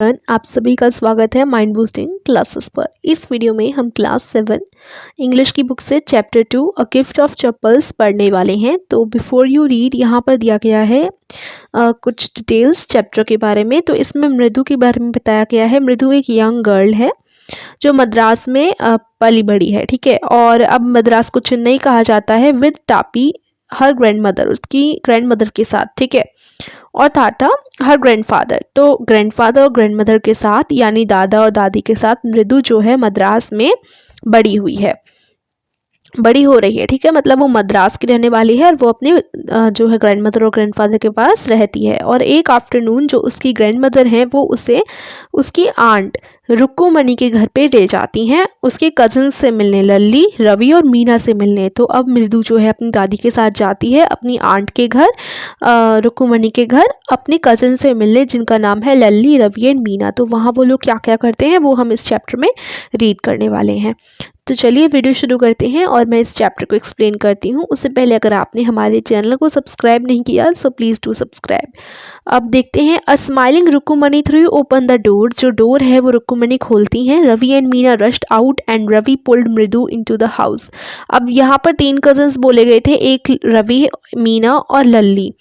आप सभी का स्वागत है माइंड बूस्टिंग क्लासेस पर। इस वीडियो में हम क्लास 7 इंग्लिश की बुक से chapter 2 a gift of chappals पढ़ने वाले हैं। तो बिफोर यू रीड यहाँ पर दिया गया है कुछ डिटेल्स चैप्टर के बारे में। तो इसमें मृदु के बारे में बताया गया है। मृदु एक यंग गर्ल है जो मद्रास में पली बड़ी है, ठीक है। और अब मद्रास को चेन्नई कहा जाता है विद टापी हर ग्रैंड मदर, उसकी ग्रैंड मदर के साथ, ठीक है। और टाटा हर ग्रैंडफादर, तो ग्रैंडफादर और ग्रैंडमदर के साथ यानी दादा और दादी के साथ मृदु जो है मद्रास में बड़ी हुई है, बड़ी हो रही है, ठीक है। मतलब वो मद्रास की रहने वाली है और वो अपने जो है ग्रैंडमदर और ग्रैंडफादर के पास रहती है। और एक आफ्टरनून जो उसकी ग्रैंडमदर है वो उसे उसकी आंट रुक्कुमणि के घर पे ले जाती हैं उसके कजन से मिलने, लल्ली, रवि और मीना से मिलने। तो अब मृदु जो है अपनी दादी के साथ जाती है अपनी आंट के घर, रुक्कुमणि के घर, अपने कजन से मिलने जिनका नाम है लल्ली, रवि एंड मीना। तो वहाँ वो लोग क्या क्या करते हैं वो हम इस चैप्टर में रीड करने वाले हैं। तो चलिए वीडियो शुरू करते हैं और मैं इस चैप्टर को एक्सप्लेन करती हूँ। उससे पहले अगर आपने हमारे चैनल को सब्सक्राइब नहीं किया सो प्लीज़ डू सब्सक्राइब। अब देखते हैं। A smiling Rukkumani threw open the door, जो डोर है वो रुक्कुमणि खोलती हैं। Ravi and Meena rushed out and Ravi pulled Mridu into the house. अब यहाँ पर 3 कजन्स बोले गए थे, एक रवि, मीना और लल्ली।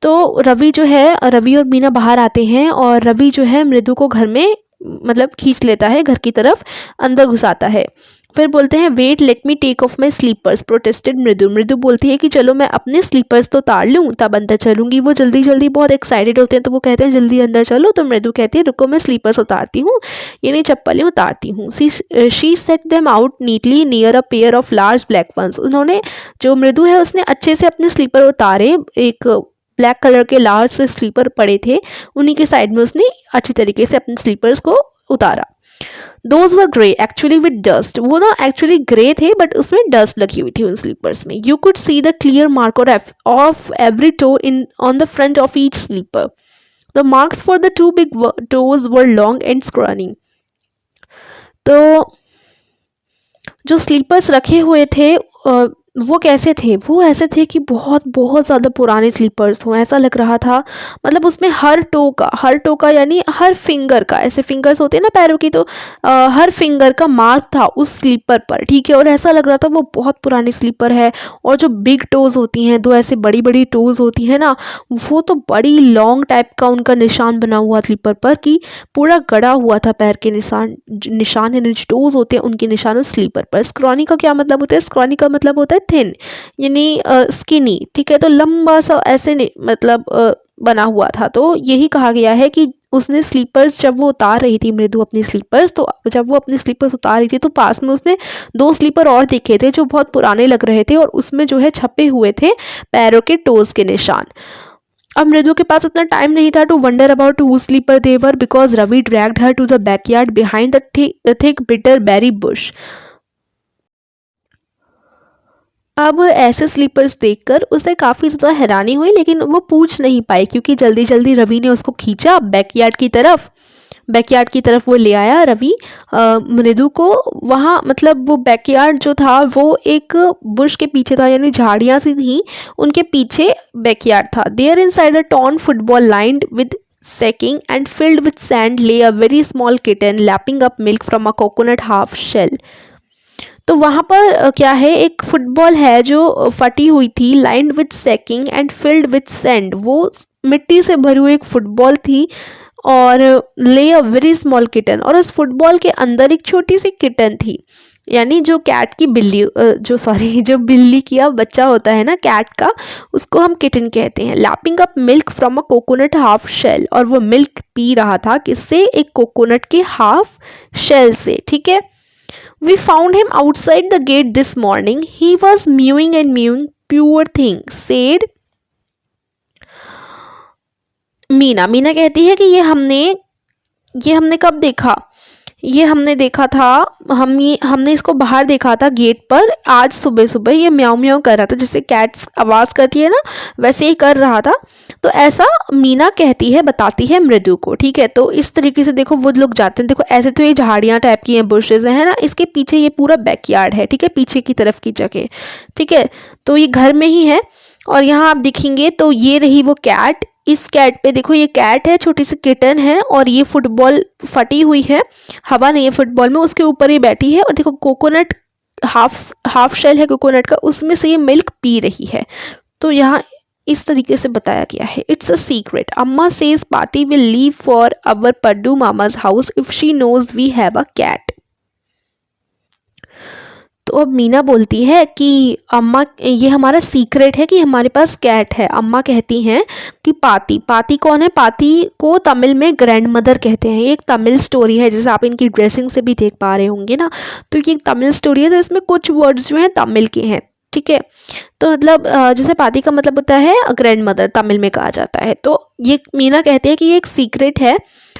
तो रवि जो है, रवि और मीना बाहर आते हैं और रवि जो है मृदु को घर में मतलब खींच लेता है, घर की तरफ अंदर घुसाता है। फिर बोलते हैं wait let me take off my slippers, protested Mridu. Mridu बोलती है कि चलो मैं अपने स्लीपर्स तो उतार लूँ तब अंदर चलूंगी। वो जल्दी जल्दी बहुत एक्साइटेड होते हैं तो वो कहते हैं जल्दी अंदर चलो। तो मृदु कहती है रुको मैं स्लीपर्स उतारती हूँ, यानी चप्पलें उतारती हूँ। She set them out neatly near a pair of large black ones. उन्होंने, जो मृदु है उसने अच्छे से अपने स्लीपर उतारे, एक ब्लैक कलर के लार्ज से स्लीपर पड़े थे उन्हीं के साइड में उसने अच्छी तरीके से अपने स्लीपर्स को उतारा। Those were grey actually with dust. वो ना एक्चुअली ग्रे थे बट उसमें डस्ट लगी हुई थी उन स्लीपर्स में। You could see the clear mark of every toe in on the front of each sleeper. The marks for the 2 big toes were long and scrawny. तो जो slippers रखे हुए थे वो कैसे थे, वो ऐसे थे कि बहुत बहुत ज़्यादा पुराने स्लीपर्स हों, ऐसा लग रहा था। मतलब उसमें हर टो का यानी हर फिंगर का, ऐसे फिंगर्स होते हैं ना पैरों की, तो हर फिंगर का मार्क था उस स्लीपर पर, ठीक है। और ऐसा लग रहा था वो बहुत पुरानी स्लीपर है। और जो बिग टोज़ होती हैं, 2 ऐसे बड़ी बड़ी टोज़ होती हैं ना, वो तो बड़ी लॉन्ग टाइप का उनका निशान बना हुआ स्लीपर पर कि पूरा गड़ा हुआ था पैर के निशान यानी जो टोज़ होते हैं उनके निशान उस स्लीपर पर। स्क्रॉनी का क्या मतलब होता है? स्क्रॉनी का मतलब होता है थिन, यानी स्किनी, ठीक है। तो लंबा सा ऐसे मतलब बना हुआ था। तो यही कहा गया है कि उसने स्लीपर्स जब वो उतार रही थी मृदु अपनी स्लीपर्स, तो जब वो अपनी स्लीपर्स उतार रही थी तो पास में उसने 2 स्लीपर और देखे थे जो बहुत पुराने लग रहे थे और उसमें जो है छपे हुए थे पैरों के टोज के निशान। अब मृदु के पास इतना टाइम नहीं था to wonder about whose slipper they were because Ravi dragged her to the backyard behind the thick bitter berry bush. अब ऐसे स्लीपर्स देखकर उसे काफ़ी ज़्यादा हैरानी हुई, लेकिन वो पूछ नहीं पाई क्योंकि जल्दी जल्दी रवि ने उसको खींचा बैकयार्ड की तरफ वो ले आया रवि मृदु को। वहाँ मतलब वो बैकयार्ड जो था वो एक बुश के पीछे था, यानी झाड़ियाँ सी थी, उनके पीछे बैकयार्ड था। There inside a torn football lined with sacking and filled with sand lay a very small kitten lapping up milk from a coconut half shell. तो वहाँ पर क्या है, एक फुटबॉल है जो फटी हुई थी, lined with sacking and filled with sand. वो मिट्टी से भरी हुई एक फुटबॉल थी और ले अ वेरी स्मॉल किटन, और उस फुटबॉल के अंदर एक छोटी सी किटन थी, यानी जो कैट की बिल्ली जो बिल्ली की बच्चा होता है ना कैट का, उसको हम किटन कहते हैं। Lapping up milk from a coconut half shell, और वो मिल्क पी रहा था किससे? एक कोकोनट के हाफ शेल से, ठीक है। We found him outside the gate this morning. He was mewing and mewing. Poor thing, said Meena. Meena कहती है कि ये हमने कब देखा? ये हमने देखा था, हमने इसको बाहर देखा था गेट पर आज सुबह सुबह। ये म्याऊ म्याऊ कर रहा था, जैसे कैट्स आवाज़ करती है ना वैसे ही कर रहा था। तो ऐसा मीना कहती है, बताती है मृदु को, ठीक है। तो इस तरीके से देखो वो लोग जाते हैं। देखो ऐसे तो ये झाड़ियाँ टाइप की हैं, बुशेज है ना, इसके पीछे ये पूरा बैकयार्ड है, ठीक है, पीछे की तरफ की जगह, ठीक है। तो ये घर में ही है और यहाँ आप देखेंगे तो ये रही वो कैट। इस कैट पे देखो, ये कैट है, छोटी सी किटन है, और ये फुटबॉल फटी हुई है, हवा नहीं है फुटबॉल में, उसके ऊपर ये बैठी है। और देखो कोकोनट, हाफ शेल है कोकोनट का, उसमें से ये मिल्क पी रही है। तो यहाँ इस तरीके से बताया गया है। It's a secret, Amma says Paati will leave for our Paddu Mama's house if she knows we have a cat. तो अब मीना बोलती है कि अम्मा, ये हमारा सीक्रेट है कि हमारे पास कैट है। अम्मा कहती हैं कि पाती, पाती कौन है? पाती को तमिल में ग्रैंड मदर कहते हैं। ये एक तमिल स्टोरी है, जैसे आप इनकी ड्रेसिंग से भी देख पा रहे होंगे ना। तो ये एक तमिल स्टोरी है, तो इसमें कुछ वर्ड्स जो हैं तमिल के हैं, ठीक है। तो मतलब जैसे पाती का मतलब होता है ग्रैंड मदर, तमिल में कहा जाता है। तो ये मीना कहते हैं कि ये एक सीक्रेट है।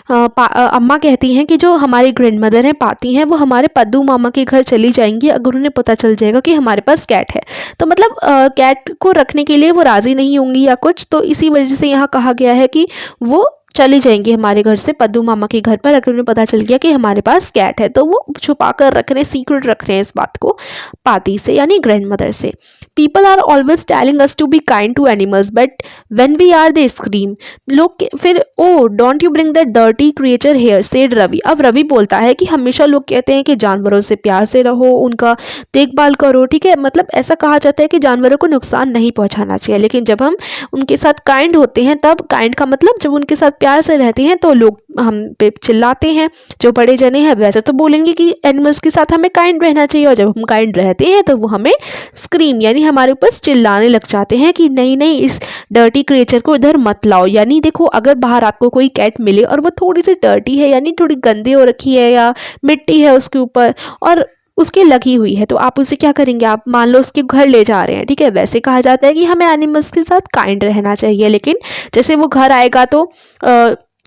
अम्मा कहती हैं कि जो हमारी ग्रैंड मदर हैं पाती हैं, वो हमारे पद्दू मामा के घर चली जाएंगी अगर उन्हें पता चल जाएगा कि हमारे पास कैट है। तो मतलब कैट को रखने के लिए वो राज़ी नहीं होंगी या कुछ, तो इसी वजह से यहाँ कहा गया है कि वो चली जाएंगी हमारे घर से पद्दू मामा के घर पर अगर उन्हें पता चल गया कि हमारे पास कैट है। तो वो छुपा कर रख रहे हैं, सीक्रेट रख रहे हैं इस बात को पाती से, यानी ग्रैंड मदर से। People are always telling us to be kind to animals but when we are they scream. लोग फिर, oh don't you bring that dirty creature here, said Ravi. अब रवि बोलता है कि हमेशा लोग कहते हैं कि जानवरों से प्यार से रहो, उनका देखभाल करो, ठीक है। मतलब ऐसा कहा जाता है कि जानवरों को नुकसान नहीं पहुंचाना चाहिए, लेकिन जब हम उनके साथ काइंड होते हैं, तब काइंड का मतलब जब उनके साथ प्यार से रहते हैं तो लोग हम पे चिल्लाते हैं। जो बड़े जने हैं वैसे तो बोलेंगे कि एनिमल्स के साथ हमें काइंड रहना चाहिए, और जब हम काइंड रहते हैं तो वो हमें स्क्रीम, यानी हमारे ऊपर चिल्लाने लग जाते हैं कि नहीं नहीं, इस डर्टी क्रिएचर को इधर मत लाओ। यानी देखो, अगर बाहर आपको कोई कैट मिले और वो थोड़ी सी डर्टी है, यानी थोड़ी गंदी हो रखी है या मिट्टी है उसके ऊपर और उसकी लगी हुई है, तो आप उसे क्या करेंगे? आप मान लो उसके घर ले जा रहे हैं, ठीक है। वैसे कहा जाता है कि हमें एनिमल्स के साथ काइंड रहना चाहिए, लेकिन जैसे वो घर आएगा तो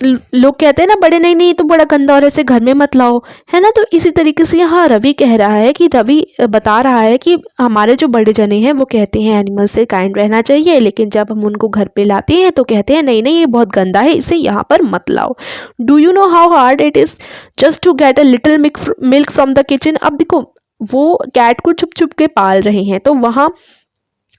लोग कहते हैं ना बड़े, नहीं नहीं, तो बड़ा गंदा और ऐसे घर में मत लाओ, है ना। तो इसी तरीके से यहाँ रवि कह रहा है कि रवि बता रहा है कि हमारे जो बड़े जने हैं वो कहते हैं एनिमल से काइंड रहना चाहिए, लेकिन जब हम उनको घर पे लाते हैं तो कहते हैं नहीं नहीं, ये बहुत गंदा है, इसे यहाँ पर मत लाओ। Do you know how hard it is just to get a little milk from the kitchen. अब देखो, वो कैट को छुप छुप के पाल रहे हैं, तो वहाँ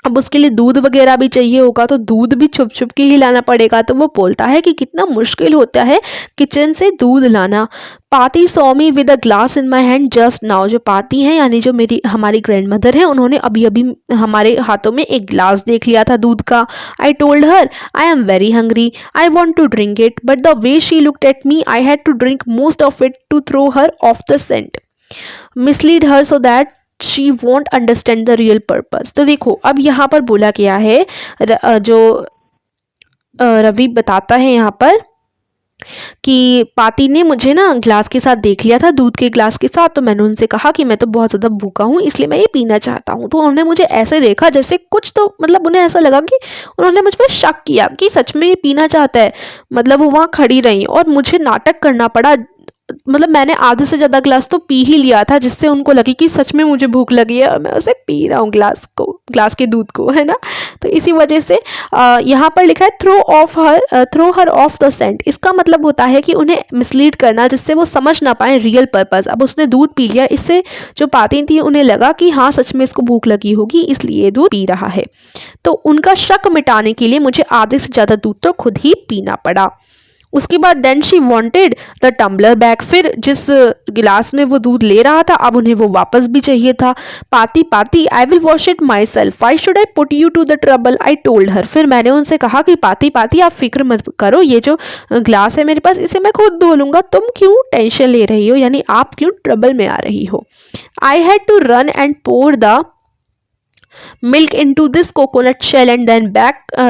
अब उसके लिए दूध वगैरह भी चाहिए होगा, तो दूध भी छुप छुप के ही लाना पड़ेगा। तो वो बोलता है कि कितना मुश्किल होता है किचन से दूध लाना। पाती saw me with a glass in my hand just now. जो पाती हैं, यानी जो हमारी ग्रैंड मदर है, उन्होंने अभी अभी हमारे हाथों में एक ग्लास देख लिया था दूध का। I told her I am very hungry, I want to drink it, but the way she looked at me I had to drink most of it to throw her off the scent, mislead her so that she won't understand the real purpose. तो देखो, अब यहाँ पर बोला गया है, जो रवि बताता है यहाँ पर कि पाती ने मुझे ना ग्लास के साथ देख लिया था, दूध के ग्लास के साथ, तो मैंने उनसे कहा कि मैं तो बहुत ज़्यादा भूखा हूँ, इसलिए मैं ये पीना चाहता हूँ। तो उन्होंने मुझे ऐसे देखा जैसे कुछ, तो मतलब उन्हें ऐसा लगा कि उन्होंने मुझ पर शक किया कि सच में ये पीना चाहता है। मतलब वो वहाँ खड़ी रही और मुझे नाटक करना पड़ा। मतलब मैंने आधे से ज़्यादा ग्लास तो पी ही लिया था, जिससे उनको लगे कि सच में मुझे भूख लगी है और मैं उसे पी रहा हूँ, ग्लास के दूध को, है ना। तो इसी वजह से यहाँ पर लिखा है throw her off the scent. इसका मतलब होता है कि उन्हें मिसलीड करना, जिससे वो समझ ना पाए रियल पर्पस। अब उसने दूध पी लिया, इससे जो पाती थी उन्हें लगा कि हाँ सच में इसको भूख लगी होगी, इसलिए दूध पी रहा है। तो उनका शक मिटाने के लिए मुझे आधे से ज़्यादा दूध तो खुद ही पीना पड़ा। उसके बाद then she wanted the tumbler back. फिर जिस गिलास में वो दूध ले रहा था, अब उन्हें वो वापस भी चाहिए था। Paati I will wash it myself, why should I put you to the trouble, I told her. फिर मैंने उनसे कहा कि पाती आप फिक्र मत करो, ये जो ग्लास है मेरे पास, इसे मैं खुद धो लूँगा, तुम क्यों टेंशन ले रही हो, यानी आप क्यों ट्रबल में आ रही हो। I had to run and pour the milk into this coconut shell and then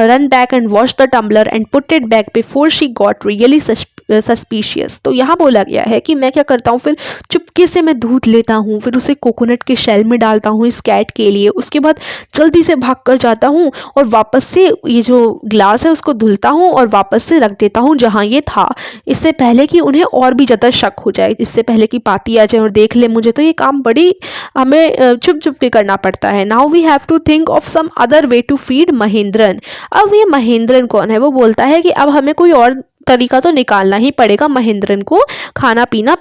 run back and wash the tumbler and put it back before she got really suspicious. तो यहाँ बोला गया है कि मैं क्या करता हूँ, फिर चुपके से मैं दूध लेता हूँ, फिर उसे कोकोनट के शेल में डालता हूँ इस कैट के लिए, उसके बाद जल्दी से भाग कर जाता हूँ और वापस से ये जो ग्लास है उसको धुलता हूँ और वापस से रख देता हूँ जहाँ ये था, इससे पहले कि उन्हें और भी ज़्यादा शक हो जाए, इससे पहले कि पाती आ जाए और देख ले मुझे। तो ये काम बड़ी हमें छुप छुप के करना पड़ता है। Now we have to think of some other way to feed Mahendran. अब ये महेंद्रन कौन है? वो बोलता है कि अब हमें कोई और तरीका तो निकालना ही पड़ेगा महेंद्रन को खाना पीना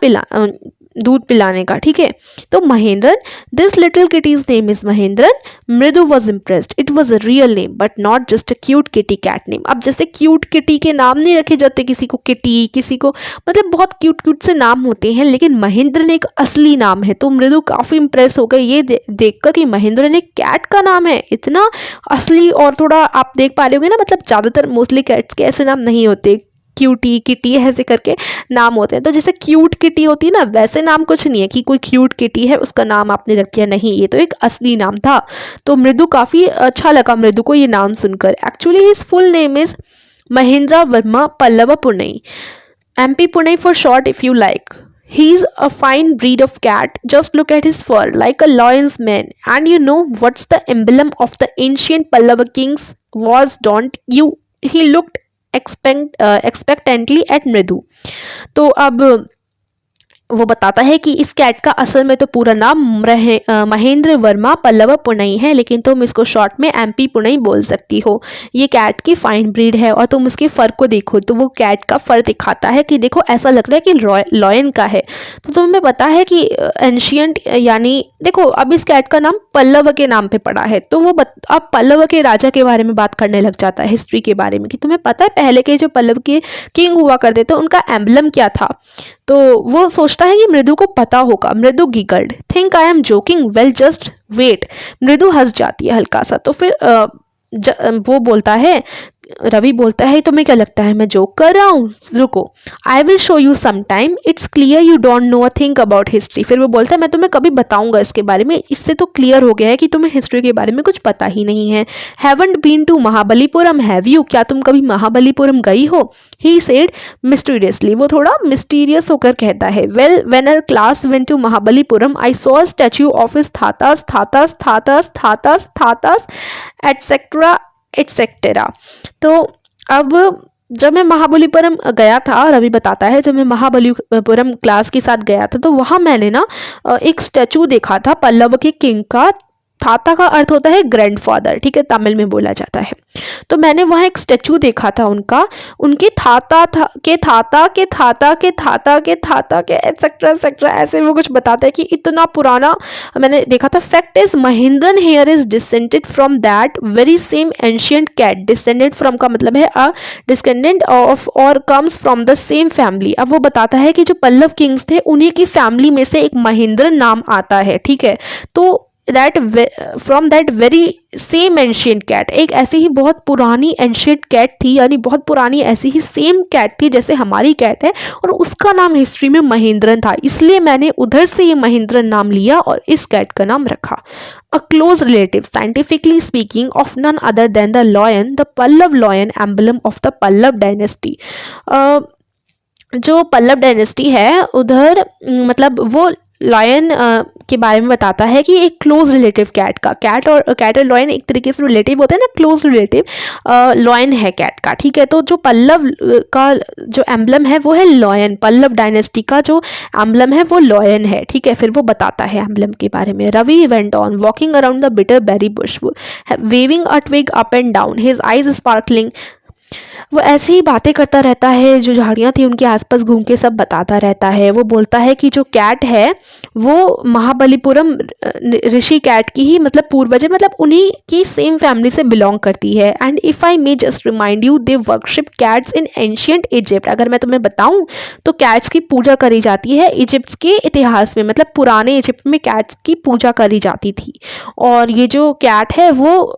दूध पिलाने का, ठीक है। तो Mahendran, this little kitty's name is Mahendran, Mridu was impressed, it was a real name but not just a cute kitty cat name. अब जैसे क्यूट किटी के नाम नहीं रखे जाते, किसी को किटी, किसी को मतलब बहुत क्यूट क्यूट से नाम होते हैं, लेकिन महेंद्रन एक असली नाम है। तो मृदु काफी इंप्रेस हो गई ये देखकर कि महेंद्रन एक कैट का नाम है, इतना असली। और थोड़ा आप देख पा रहे होंगे ना, मतलब ज्यादातर मोस्टली कैट्स के ऐसे नाम नहीं होते, क्यूटी, किटी ऐसे करके नाम होते हैं। तो जैसे क्यूट किटी होती है ना, वैसे नाम कुछ नहीं है कि कोई क्यूट किटी है उसका नाम आपने रख दिया, नहीं, ये तो एक असली नाम था। तो मृदु काफ़ी अच्छा लगा मृदु को ये नाम सुनकर। Actually his full name is Mahendra Varma Pallava Punai, MP Pune for short if you like. He's a fine breed of cat. Just look at his fur, like a lion's mane. And you know what's the emblem of the ancient Pallava kings was, don't you? He looked expectantly at Mridu. तो अब वो बताता है कि इस cat का असल में तो पूरा नाम महेंद्र वर्मा पल्लव पुनई है, लेकिन तुम इसको शॉर्ट में MP पुनई बोल सकती हो। ये कैट की फाइन ब्रीड है और तुम उसके फर को देखो तो वो कैट का फर दिखाता है कि देखो ऐसा लग रहा है कि लॉयन का है। तो तुम्हें पता है कि एंशियंट, यानी देखो अब इस कैट का नाम पल्लव के नाम पे पड़ा है, तो वो अब पल्लव के राजा के बारे में बात करने लग जाता है, हिस्ट्री के बारे में, कि तुम्हें पता है पहले के जो पल्लव के किंग हुआ करते थे उनका एम्बलम क्या था। तो वो सोचता है कि मृदु को पता होगा। Mridu giggled, think I am joking, well just wait. Mridu हंस जाती है हल्का सा। तो फिर वो बोलता है, रवि बोलता है तुम्हें क्या लगता है मैं जोक कर रहा हूँ, रुको, I will show you some time, it's clear you don't know a thing about history. फिर वो बोलता है मैं तुम्हें कभी बताऊंगा इसके बारे में, इससे तो क्लियर हो गया है कि तुम्हें हिस्ट्री के बारे में कुछ पता ही नहीं है। Haven't been to Mahabalipuram, have you, क्या तुम कभी महाबलीपुरम गई हो? ही सेड मिस्टीरियसली, वो थोड़ा मिस्टीरियस होकर कहता है। Well when our class went to Mahabalipuram I saw a statue of his thatha's thatha's thatha's thatha's thatha's etcetera etcetera. तो अब जब मैं महाबलीपुरम गया था, रवि बताता है, जब मैं महाबलीपुरम क्लास के साथ गया था तो वहाँ मैंने ना एक स्टैचू देखा था पल्लव के किंग का। थाता का अर्थ होता है ग्रैंडफादर, ठीक है, तमिल में बोला जाता है। तो मैंने वहाँ एक स्टैचू देखा था उनका, उनके थाता के एक्सेट्रा एक्सेट्रा, ऐसे वो कुछ बताता है कि इतना पुराना मैंने देखा था। Fact is Mahendran here is descended from that very same ancient cat. Descended from का मतलब है अ डिस्केंडेंट ऑफ और comes from the same family. अब वो बताता है कि जो पल्लव किंग्स थे उन्हीं की फैमिली में से एक महेंद्रन नाम आता है, ठीक है। तो that from that very same ancient cat, एक ऐसी ही बहुत पुरानी एंशियंट कैट थी, यानी बहुत पुरानी ऐसी ही सेम कैट थी जैसे हमारी कैट है, और उसका नाम हिस्ट्री में महेंद्रन था, इसलिए मैंने उधर से ये महेंद्रन नाम लिया और इस कैट का नाम रखा। A close relative scientifically speaking of none other than the lion, the Pallava lion emblem of the Pallava dynasty. जो पल्लव डायनेस्टी है उधर मतलब वो लॉयन के बारे में बताता है कि एक क्लोज रिलेटिव कैट का, कैट और लॉयन एक तरीके से रिलेटिव होते हैं ना, क्लोज रिलेटिव लॉयन है कैट का, ठीक है। तो जो पल्लव का जो एम्बलम है वो है लॉयन, पल्लव डायनेस्टी का जो एम्बलम है वो लॉयन है, ठीक है। फिर वो बताता है एम्बलम के बारे में। Ravi went on walking around the bitter berry bush waving a twig up and down, his eyes sparkling. वो ऐसे ही बातें करता रहता है, जो झाड़ियाँ थी उनके आसपास घूम के सब बताता रहता है। वो बोलता है कि जो कैट है वो महाबलीपुरम ऋषि कैट की ही मतलब पूर्वज है, मतलब उन्हीं की सेम फैमिली से बिलोंग करती है। And if I may just remind you, they worship cats in ancient Egypt. अगर मैं तुम्हें बताऊं तो कैट्स की पूजा करी जाती है इजिप्ट के इतिहास में, मतलब पुराने इजिप्ट में कैट्स की पूजा करी जाती थी। और ये जो कैट है वो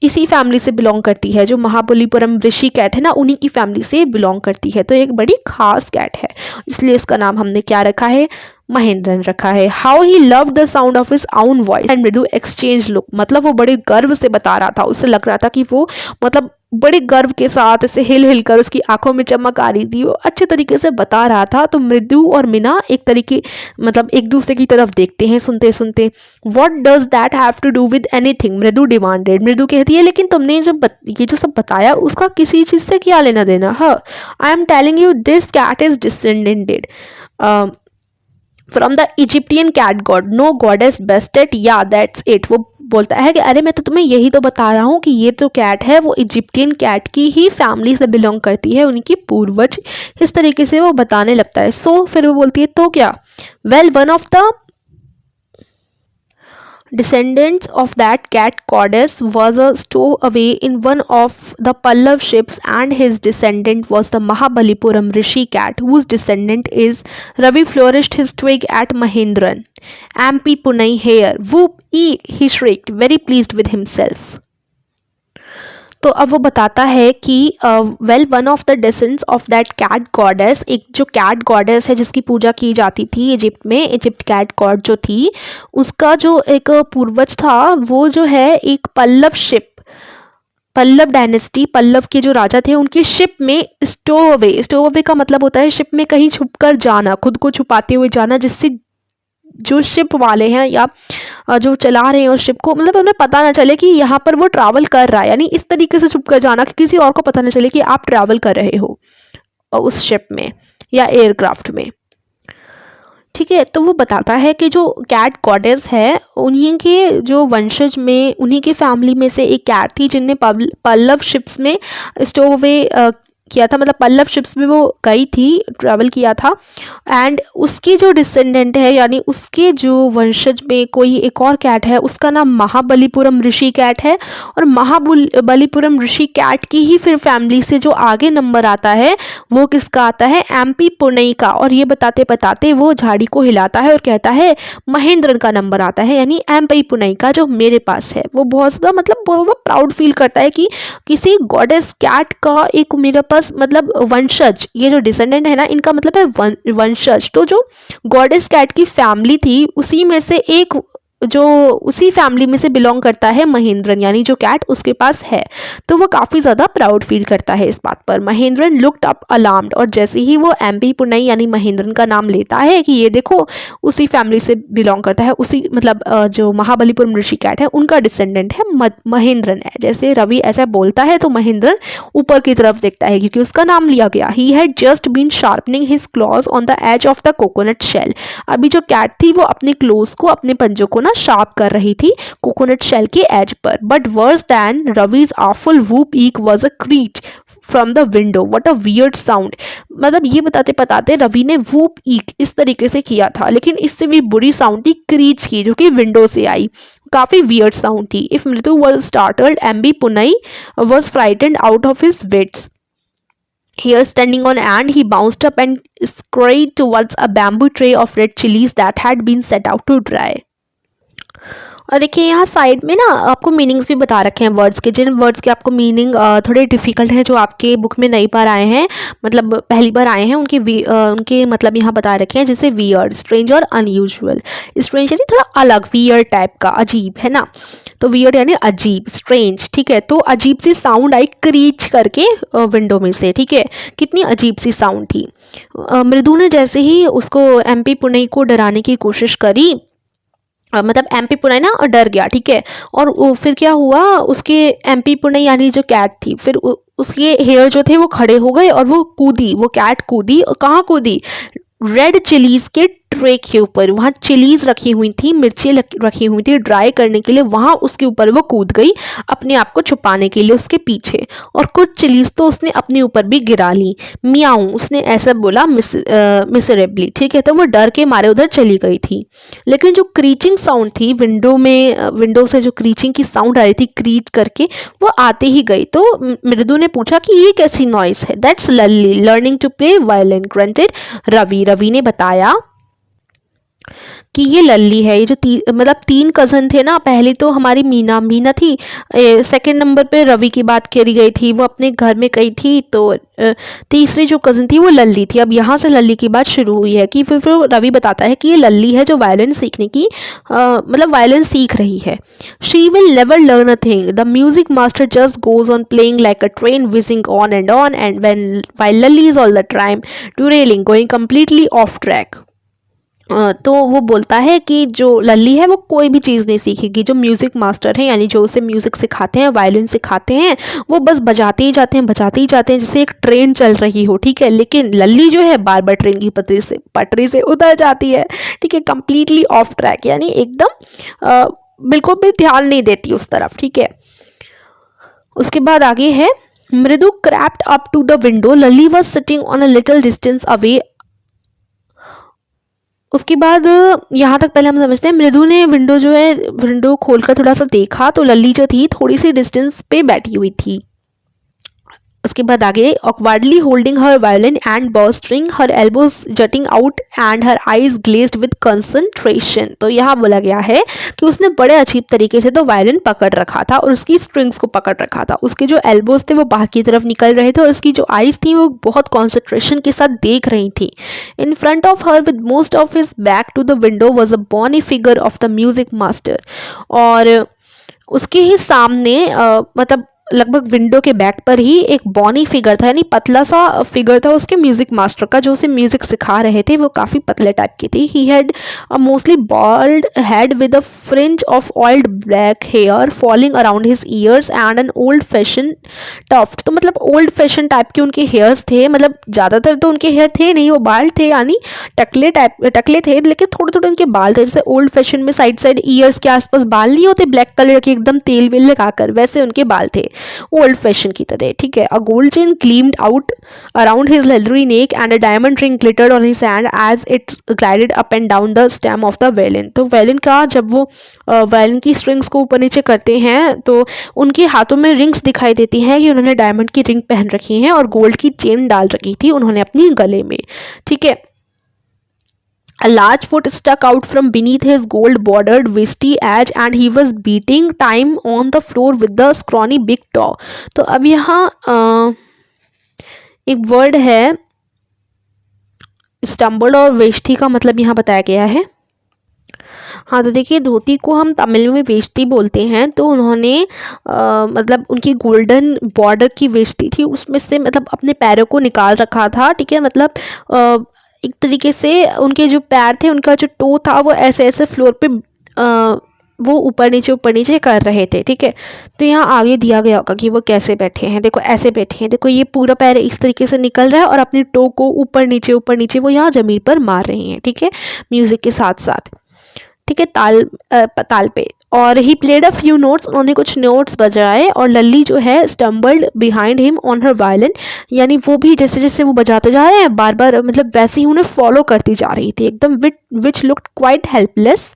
इसी फैमिली से बिलोंग करती है, जो महाबलीपुरम ऋषि कैट है ना, उन्हीं की फैमिली से बिलोंग करती है। तो एक बड़ी खास कैट है, इसलिए इसका नाम हमने क्या रखा है, महेंद्रन रखा है। How he love the sound of his own voice and मृदु एक्सचेंज लुक, मतलब वो बड़े गर्व से बता रहा था, उससे लग रहा था कि वो मतलब बड़े गर्व के साथ ऐसे हिल हिल कर उसकी आंखों में चमक आ रही थी, वो अच्छे तरीके से बता रहा था। तो मृदु और मीना एक तरीके मतलब एक दूसरे की तरफ देखते हैं सुनते सुनते। What does that have to do with anything, Mridu demanded. Mridu कहती है लेकिन तुमने ये जो सब बताया उसका किसी चीज से क्या लेना देना। हाँ, I am telling you this cat is descended from the Egyptian cat god, no goddess Bastet, yeah that's it. वो बोलता है कि अरे मैं तो तुम्हें यही तो बता रहा हूँ कि ये तो कैट है वो इजिप्टियन कैट की ही फैमिली से बिलोंग करती है, उनकी पूर्वज, इस तरीके से वो बताने लगता है। सो फिर वो बोलती है तो क्या, well one of the descendants of that cat goddess was a stowaway in one of the Pallav ships, and his descendant was the Mahabalipuram Rishi cat, whose descendant is Ravi flourished his twig at Mahendran. MP Punai here. Whoop! He shrieked, very pleased with himself. तो अब वो बताता है कि well one of the descents of that cat goddess, एक जो cat goddess है जिसकी पूजा की जाती थी इजिप्ट में, इजिप्ट कैट गॉड जो थी, उसका जो एक पूर्वज था वो जो है एक पल्लव शिप, पल्लव डायनेस्टी, पल्लव के जो राजा थे उनकी शिप में स्टोअवे का मतलब होता है शिप में कहीं छुपकर जाना, खुद को छुपाते हुए जाना, जिससे जो शिप वाले हैं या जो चला रहे हैं उस शिप को, मतलब उन्हें पता ना चले कि यहाँ पर वो ट्रैवल कर रहा है, यानी इस तरीके से छुप कर जाना कि किसी और को पता ना चले कि आप ट्रैवल कर रहे हो उस शिप में या एयरक्राफ्ट में। ठीक है, तो वो बताता है कि जो कैट गॉडेस है उन्हीं के जो वंशज में, उन्हीं के फैमिली में से एक कैट थी जिनने पल्लव शिप्स में स्टोवे किया था, मतलब पल्लव शिप्स में वो गई थी, ट्रैवल किया था, एंड उसकी जो डिसेंडेंट है यानी उसके जो वंशज में कोई एक और कैट है, उसका नाम महाबलीपुरम ऋषि कैट है, और महाबलीपुरम ऋषि कैट की ही फिर फैमिली से जो आगे नंबर आता है वो किसका आता है, एमपी पुनई का। और ये बताते बताते वो झाड़ी को हिलाता है और कहता है महेंद्रन का नंबर आता है, यानी एमपी पुनई का जो मेरे पास है। वो बहुत ज़्यादा मतलब बहुत प्राउड फील करता है कि किसी गॉडेस कैट का एक मेरे मतलब वंशज, ये जो डिसेंडेंट है ना इनका मतलब है वंशज। तो जो गॉडेस कैट की फैमिली थी उसी में से एक, जो उसी फैमिली में से बिलोंग करता है महेंद्रन, यानी जो कैट उसके पास है। तो वो काफ़ी ज़्यादा प्राउड फील करता है इस बात पर। महेंद्रन लुक्ड अप अलार्म्ड, और जैसे ही वो एमपी पुनई यानी महेंद्रन का नाम लेता है कि ये देखो उसी फैमिली से बिलोंग करता है, उसी मतलब जो महाबलीपुरम ऋषि कैट है उनका डिसेंडेंट है महेंद्रन है, जैसे रवि ऐसा बोलता है तो महेंद्रन ऊपर की तरफ देखता है क्योंकि उसका नाम लिया गया। He had just been sharpening his claws on the edge of the coconut shell. अभी जो कैट थी वो अपने क्लोज को, अपने पंजों को शार्प कर रही थी कोकोनट शेल के एज पर। But worse than Ravi's awful whoop eek was a screech from the window. What a weird sound. मतलब ये बताते बताते रवि ने वूप ईक इस तरीके से किया था, लेकिन इससे भी बुरी साउंड थी क्रीच की, जो कि विंडो से आई। काफी वियर्ड साउंड थी। If Mridu was startled, Ambi Punai was frightened out of his wits. Here, standing on end, he bounced up and scurried towards a bamboo tray of red chilies that had been set out to dry. और देखिए यहाँ side में ना आपको meanings भी बता रखे हैं वर्ड्स के, जिन वर्ड्स के आपको मीनिंग थोड़े डिफिकल्ट हैं, जो आपके बुक में नई बार आए हैं, मतलब पहली बार आए हैं, उनके मतलब यहाँ बता रखे हैं, जैसे वियर्ड, स्ट्रेंज और अनयूजुअल। स्ट्रेंज यानी थोड़ा अलग, वियर्ड टाइप का, अजीब है ना, तो वियर्ड यानी अजीब, स्ट्रेंज। ठीक है, तो अजीब सी साउंड आई क्रीच करके विंडो में से। ठीक है, कितनी अजीब सी साउंड थी। मृदु ने जैसे ही उसको एमपी पुनई को डराने की कोशिश करी, मतलब एमपी पुनई ना डर गया। ठीक है, और फिर क्या हुआ, उसके एमपी पुनई यानी जो कैट थी, फिर उसके हेयर जो थे वो खड़े हो गए और वो कूदी, वो कैट कूदी। कहाँ कूदी, रेड चिलीज के ट्रे के ऊपर। वहाँ चिलीज रखी हुई थी, मिर्ची रखी हुई थी ड्राई करने के लिए, वहाँ उसके ऊपर वो कूद गई अपने आप को छुपाने के लिए उसके पीछे। और कुछ चिलीज तो उसने अपने ऊपर भी गिरा ली। मियाऊ, उसने ऐसा बोला मिसरेबली। ठीक है, तो वो डर के मारे उधर चली गई थी। लेकिन जो क्रीचिंग साउंड थी विंडो से जो क्रीचिंग की साउंड आ रही थी क्रीच करके, वो आते ही गई। तो मृदु ने पूछा कि ये कैसी नॉइस है। That's Lalli learning to play violin, grunted Ravi ने बताया कि ये लल्ली है। ये जो मतलब तीन कज़न थे ना, पहले तो हमारी मीना थी, सेकंड नंबर पे रवि की बात करी गई थी, वो अपने घर में गई थी। तो तीसरी जो कज़न थी वो लल्ली थी। अब यहाँ से लल्ली की बात शुरू हुई है कि फिर रवि बताता है कि ये लल्ली है जो वायलिन सीखने की मतलब वायलिन सीख रही है। She will never learn a thing, the music master just goes on playing like a train whizzing on and while Lally is all the time derailing, going completely off track. तो वो बोलता है कि जो लल्ली है वो कोई भी चीज़ नहीं सीखेगी। जो म्यूज़िक मास्टर हैं, यानी जो उसे म्यूज़िक सिखाते हैं, वायलिन सिखाते हैं, वो बस बजाते ही जाते हैं जैसे एक ट्रेन चल रही हो। ठीक है, लेकिन लल्ली जो है बार बार ट्रेन की पटरी से उतर जाती है। ठीक है, कम्प्लीटली ऑफ ट्रैक, यानी एकदम बिल्कुल भी ध्यान नहीं देती उस तरफ। ठीक है, उसके बाद आगे है, मृदु crept up to the window. Lally was sitting on a little distance away उसके बाद यहाँ तक पहले हम समझते हैं, मृदु ने विंडो जो है विंडो खोलकर थोड़ा सा देखा तो लल्ली जो थी थोड़ी सी डिस्टेंस पे बैठी हुई थी। उसके बाद आगे, awkwardly holding her violin and bowstring, her elbows jutting out and her eyes glazed with concentration। तो यहाँ बोला गया है कि उसने बड़े अजीब तरीके से तो वायलिन पकड़ रखा था और उसकी स्ट्रिंग्स को पकड़ रखा था। उसके जो एल्बोज थे वो बाहर की तरफ निकल रहे थे और उसकी जो आईज थी वो बहुत कॉन्सेंट्रेशन के साथ देख रही थी। In front of her with most of his back to the window was a bony figure of the music master. और उसके ही सामने मतलब लगभग विंडो के बैक पर ही एक बॉनी फिगर था, यानी पतला सा फिगर था उसके म्यूजिक मास्टर का, जो उसे म्यूजिक सिखा रहे थे। वो काफ़ी पतले टाइप की थी। He had a mostly bald head with a fringe of oiled black hair falling around his ears and an old fashion tuft. तो मतलब ओल्ड फैशन टाइप के उनके हेयर्स थे, मतलब ज़्यादातर तो उनके हेयर थे नहीं, वो बाल थे, यानी टकले थे, लेकिन थोड़े थोड़े उनके बाल थे। जैसे ओल्ड फैशन में साइड साइड ईयर्स के आसपास बाल नहीं होते ब्लैक कलर के एकदम तेल वेल लगाकर, वैसे उनके बाल थे ओल्ड फैशन की तरह। ठीक है। A gold chain gleamed out around his leathery neck and a diamond ring glittered on his hand as it glided up and down the stem of the violin. तो वायलिन का जब वो violin की strings को ऊपर नीचे करते हैं तो उनके हाथों में रिंग्स दिखाई देती हैं कि उन्होंने डायमंड की रिंग पहन रखी है और गोल्ड की चेन डाल रखी थी उन्होंने अपनी गले में। ठीक है। A large foot stuck out from beneath his gold-bordered vesty edge and he was beating time on the floor with the scrawny big toe। तो अब यहाँ एक वर्ड है स्टम्बल और वेष्टी का मतलब यहाँ बताया गया है। हाँ, तो देखिए धोती को हम तमिल में वेष्टी बोलते हैं, तो उन्होंने मतलब उनकी गोल्डन बॉर्डर की वेष्टी थी उसमें से मतलब अपने पैरों को निकाल रखा था। ठीक है। मतलब एक तरीके से उनके जो पैर थे उनका जो टो था वो ऐसे ऐसे फ्लोर पे वो ऊपर नीचे कर रहे थे। ठीक है। तो यहाँ आगे दिया गया होगा कि वो कैसे बैठे हैं। देखो ऐसे बैठे हैं, देखो ये पूरा पैर इस तरीके से निकल रहा है और अपनी टो को ऊपर नीचे वो यहाँ ज़मीन पर मार रहे हैं। ठीक है। म्यूज़िक के साथ साथ। ठीक है। ताल पे। और he played a few notes, उन्होंने कुछ नोट्स बजाए और लल्ली जो है stumbled behind him on her violin, यानी वो भी जैसे जैसे वो बजाते जा रहे हैं बार बार मतलब वैसे ही उन्हें फॉलो करती जा रही थी एकदम, which looked quite helpless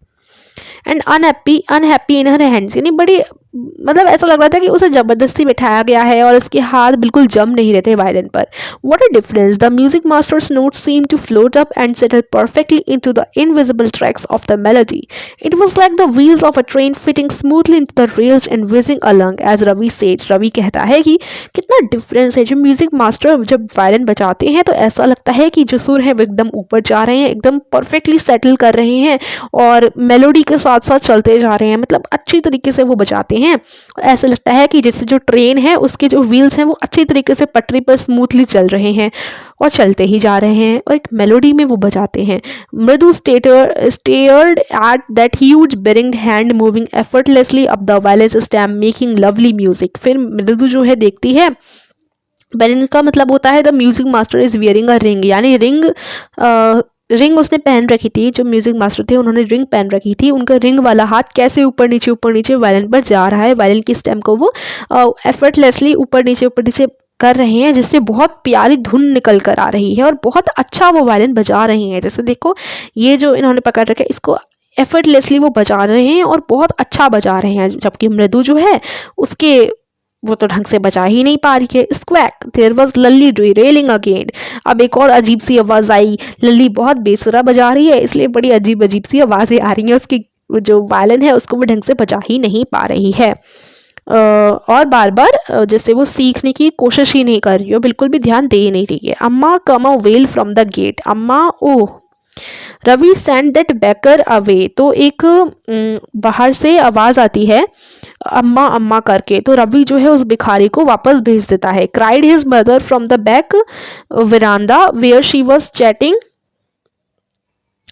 and unhappy in her hands, यानी बड़ी मतलब ऐसा लग रहा था कि उसे ज़बरदस्ती बिठाया गया है और उसके हाथ बिल्कुल जम नहीं रहे थे वायलिन पर। What a difference! The music master's notes seemed to float up and settle perfectly into the invisible tracks of the melody. It was like the wheels of a train fitting smoothly into the rails and whizzing along, as Ravi said। Ravi कहता है कि कितना difference है, जो music master जब violin बजाते हैं तो ऐसा लगता है कि जो सुर है वो एकदम ऊपर जा रहे हैं, एकदम परफेक्टली सेटल कर रहे हैं और मेलोडी के साथ साथ चलते जा रहे हैं, मतलब अच्छी तरीके से वो बजाते हैं। ऐसा लगता है कि जैसे जो ट्रेन है उसके जो व्हील्स हैं वो अच्छी तरीके से पटरी पर स्मूथली चल रहे हैं और चलते ही जा रहे हैं और एक मेलोडी में वो बजाते हैं। Mridu stared at that huge beringed hand moving effortlessly up the violin stem making lovely music. फिर मृदु जो है देखती है, बेरिंग का मतलब होता है the music master is wearing a ring, यानी रिंग उसने पहन रखी थी, जो म्यूजिक मास्टर थे उन्होंने रिंग पहन रखी थी। उनका रिंग वाला हाथ कैसे ऊपर नीचे वायलिन पर जा रहा है, वायलिन की स्टेम को वो एफर्टलेसली ऊपर नीचे कर रहे हैं, जिससे बहुत प्यारी धुन निकल कर आ रही है और बहुत अच्छा वो वायलिन बजा रहे हैं। जैसे देखो ये जो इन्होंने पकड़ रखा है इसको एफर्टलेसली वो बजा रहे हैं और बहुत अच्छा बजा रहे हैं, जबकि मृदु जो है उसके वो तो ढंग से बजा ही नहीं पा रही है। Squawk, there was Lalli railing again. अब एक और अजीब सी आवाज़ आई, लल्ली बहुत बेसुरा बजा रही है इसलिए बड़ी अजीब सी आवाज़ें आ रही हैं, उसकी जो वायलिन है उसको वो ढंग से बजा ही नहीं पा रही है और बार बार जैसे वो सीखने की कोशिश ही नहीं कर रही है, बिल्कुल भी ध्यान दे ही नहीं रही है। Amma come a wail from the gate, Amma oh. Ravi send that beggar away, तो एक बाहर से आवाज़ आती है अम्मा अम्मा करके, तो रवि जो है उस भिखारी को वापस भेज देता है। Cried his mother from the back veranda where she was chatting.